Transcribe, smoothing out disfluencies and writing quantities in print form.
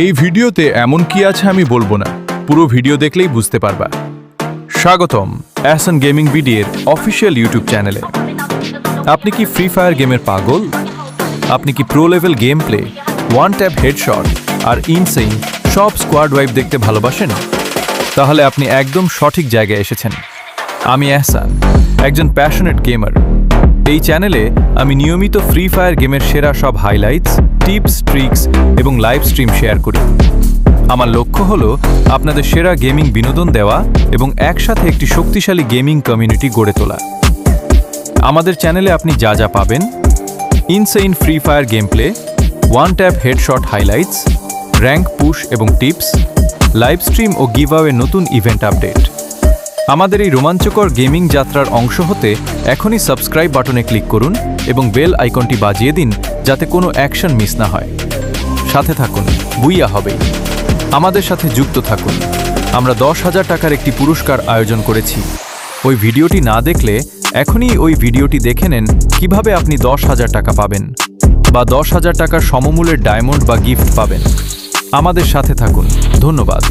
এই ভিডিওতে এমন কি আছে আমি বলবো না, পুরো ভিডিও দেখলেই বুঝতে পারবা। স্বাগতম এহসান গেমিং বিডির অফিসিয়াল ইউটিউব চ্যানেলে। আপনি কি ফ্রি ফায়ার গেমের পাগল? আপনি কি pro level game play, one tap headshot আর ইনসেইন সব স্কোয়াড ওয়াইপ দেখতে ভালোবাসেন? তাহলে আপনি একদম সঠিক জায়গায় এসেছেন। আমি এহসান, একজন প্যাশনেট গেমার। এই চ্যানেলে আমি নিয়মিত ফ্রি ফায়ার গেমের সেরা সব হাইলাইটস, টিপস, ট্রিক্স এবং লাইভ স্ট্রিম শেয়ার করি। আমার লক্ষ্য হলো আপনাদের সেরা গেমিং বিনোদন দেওয়া এবং একসাথে একটি শক্তিশালী গেমিং কমিউনিটি গড়ে তোলা। আমাদের চ্যানেলে আপনি যা যা পাবেন: insane free fire game play, one tap headshot highlights, rank push এবং টিপস, লাইভ স্ট্রিম ও গিভঅ্যাওয়ে নতুন ইভেন্ট আপডেট। আমাদের এই রোমাঞ্চকর গেমিং যাত্রার অংশ হতে এখনই সাবস্ক্রাইব বাটনে ক্লিক করুন এবং বেল আইকনটি বাজিয়ে দিন যাতে কোনো অ্যাকশন মিস না হয়। সাথে থাকুন, বুইয়া হবে। আমাদের সাথে যুক্ত থাকুন। আমরা 10,000 টাকার একটি পুরস্কার আয়োজন করেছি। ওই ভিডিওটি না দেখলে এখনই ওই ভিডিওটি দেখে নেন কিভাবে আপনি 10,000 টাকা পাবেন বা 10,000 টাকার সমমূল্যের ডায়মন্ড বা গিফট পাবেন। আমাদের সাথে থাকুন। ধন্যবাদ।